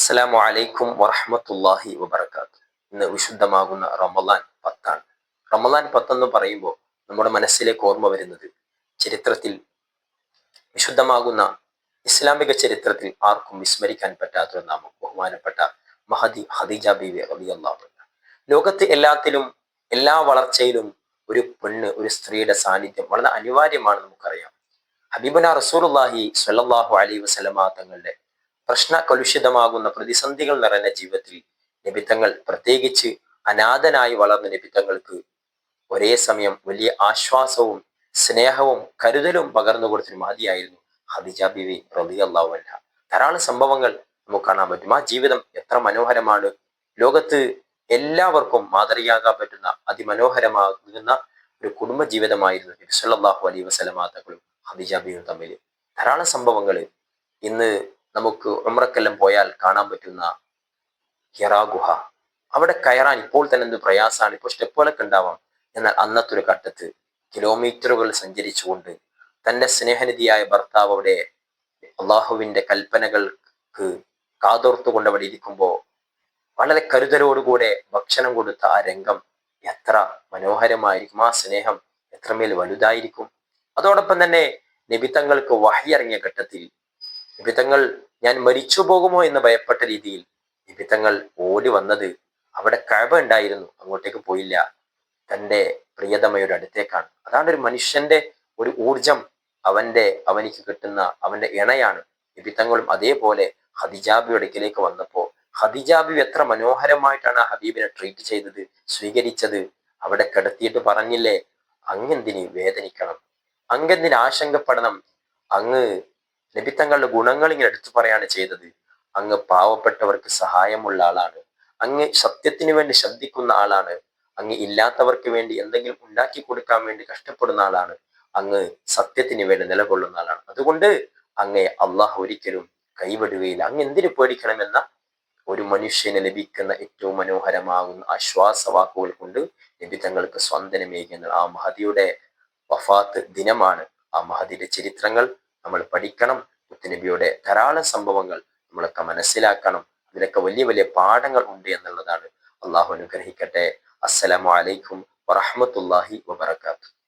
അസ്സലാമു അലൈക്കും വറഹ്മത്തുള്ളാഹി വബറകാതുഹു. ഇന്ന് വിശുദ്ധമാകുന്ന റമളാൻ 10 റമളാൻ 10 എന്ന് പറയുമ്പോൾ നമ്മുടെ മനസ്സിലേക്ക് ഓർമ്മ വരുന്നത് ചരിത്രത്തിൽ വിശുദ്ധമാകുന്ന ഇസ്ലാമിക ചരിത്രത്തിൽ ആർക്കും വിസ്മരിക്കാൻ പറ്റാത്ത ഒരു നാമം, ബഹുമാനപ്പെട്ട മഹദി ഖദീജ ബീവി റളിയല്ലാഹു അൻഹ. ലോകത്ത് എല്ലാത്തിലും എല്ലാ വളർച്ചയിലും ഒരു പെണ്ണ്, ഒരു സ്ത്രീയുടെ സാന്നിധ്യം വളരെ അനിവാര്യമാണ്. നമുക്കറിയാം, ഹബീബുന റസൂലുള്ളാഹി സ്വല്ലല്ലാഹു അലൈഹി വസല്ലമ തങ്ങളുടെ പ്രശ്ന കലുഷിതമാകുന്ന പ്രതിസന്ധികൾ നിറഞ്ഞ ജീവിതത്തിൽ നബിത്തങ്ങൾ, പ്രത്യേകിച്ച് അനാഥനായി വളർന്ന നബിത്തങ്ങൾക്ക് ഒരേ സമയം വലിയ ആശ്വാസവും സ്നേഹവും കരുതലും പകർന്നു കൊടുത്തൊരു മഹതിയായിരുന്നു ഖദീജ ബീവി റളിയല്ലാഹു അൻഹ. ധാരാളം സംഭവങ്ങൾ നമുക്ക് കാണാൻ പറ്റും. ആ ജീവിതം എത്ര മനോഹരമാണ്! ലോകത്ത് എല്ലാവർക്കും മാതൃകയാകാൻ പറ്റുന്ന അതിമനോഹരമാകുന്ന ഒരു കുടുംബ ജീവിതമായിരുന്നു നബി സല്ലല്ലാഹു അലൈഹി വസല്ലമ തങ്ങളും ഖദീജ ബീവിയും തമ്മിൽ. ധാരാളം സംഭവങ്ങൾ ഇന്ന് നമുക്ക് ഉംറക്കെല്ലാം പോയാൽ കാണാൻ പറ്റുന്ന ഹിറാ ഗുഹ, അവിടെ കയറാൻ ഇപ്പോൾ തന്നെ എന്ത് പ്രയാസമാണ്. ഇപ്പോൾ സ്റ്റെപ്പുകളൊക്കെ ഉണ്ടാവാം, എന്നാൽ അന്നത്തെ ഒരു ഘട്ടത്ത് കിലോമീറ്ററുകൾ സഞ്ചരിച്ചുകൊണ്ട് തന്റെ സ്നേഹനിധിയായ ഭർത്താവ് അവിടെ അള്ളാഹുവിന്റെ കൽപ്പനകൾക്ക് കാതോർത്തുകൊണ്ട് അവിടെ ഇരിക്കുമ്പോൾ വളരെ കരുതലോടുകൂടെ ഭക്ഷണം കൊടുത്ത ആ രംഗം എത്ര മനോഹരമായിരിക്കും! ആ സ്നേഹം എത്രമേൽ വലുതായിരിക്കും! അതോടൊപ്പം തന്നെ നബിതങ്ങൾക്ക് വഹി ഇറങ്ങിയ ഘട്ടത്തിൽ നബിതങ്ങൾ ഞാൻ മരിച്ചു പോകുമോ എന്ന് ഭയപ്പെട്ട രീതിയിൽ നബിതങ്ങൾ ഓടി വന്നത് അവിടെ കഅബ ഉണ്ടായിരുന്നു, അങ്ങോട്ടേക്ക് പോയില്ല, തൻ്റെ പ്രിയതമയുടെ അടുത്തേക്കാണ്. അതാണ് ഒരു മനുഷ്യന്റെ ഒരു ഊർജം, അവനിക്ക് കിട്ടുന്ന അവന്റെ ഇണയാണ്. നബിതങ്ങളും അതേപോലെ ഖദീജാബിയുടെ അടുക്കിലേക്ക് വന്നപ്പോൾ ഖദീജാബി എത്ര മനോഹരമായിട്ടാണ് ആ ഹബീബിനെ ട്രീറ്റ് ചെയ്തത്, സ്വീകരിച്ചത്. അവിടെ കിടത്തിയിട്ട് പറഞ്ഞില്ലേ, അങ്ങെന്തിന് വേദനിക്കണം, അങ്ങെന്തിന് ആശങ്കപ്പെടണം, അങ്ങ് നബിത്തങ്ങളുടെ ഗുണങ്ങൾ ഇങ്ങനെ എടുത്തു പറയാണ് ചെയ്തത്. അങ്ങ് പാവപ്പെട്ടവർക്ക് സഹായമുള്ള ആളാണ്, അങ്ങ് സത്യത്തിന് വേണ്ടി ശബ്ദിക്കുന്ന ആളാണ്, അങ്ങ് ഇല്ലാത്തവർക്ക് വേണ്ടി എന്തെങ്കിലും ഉണ്ടാക്കി കൊടുക്കാൻ വേണ്ടി കഷ്ടപ്പെടുന്ന ആളാണ്, അങ്ങ് സത്യത്തിന് വേണ്ടി നിലകൊള്ളുന്ന ആളാണ്. അതുകൊണ്ട് അങ്ങേ അള്ളാഹു ഒരിക്കലും കൈവിടുകയില്ല, അങ്ങ് എന്തിനു പേടിക്കണമെന്ന ഒരു മനുഷ്യന് ലഭിക്കുന്ന ഏറ്റവും മനോഹരമാകുന്ന ആശ്വാസവാക്കുകൾ കൊണ്ട് നബി തങ്ങൾക്ക് സ്വാന്തനമേകുന്ന ആ മഹദിയുടെ വഫാത്ത് ദിനമാണ്. ആ മഹദിയുടെ ചരിത്രങ്ങൾ നമ്മൾ പഠിക്കണം. മുത്തുനബിയുടെ ധാരാളം സംഭവങ്ങൾ നമ്മളൊക്കെ മനസ്സിലാക്കണം. അതിലൊക്കെ വലിയ വലിയ പാഠങ്ങൾ ഉണ്ട് എന്നുള്ളതാണ്. അള്ളാഹു അനുഗ്രഹിക്കട്ടെ. അസ്സലാമു അലൈക്കും വറഹ്മത്തുള്ളാഹി വബറകാതുഹു.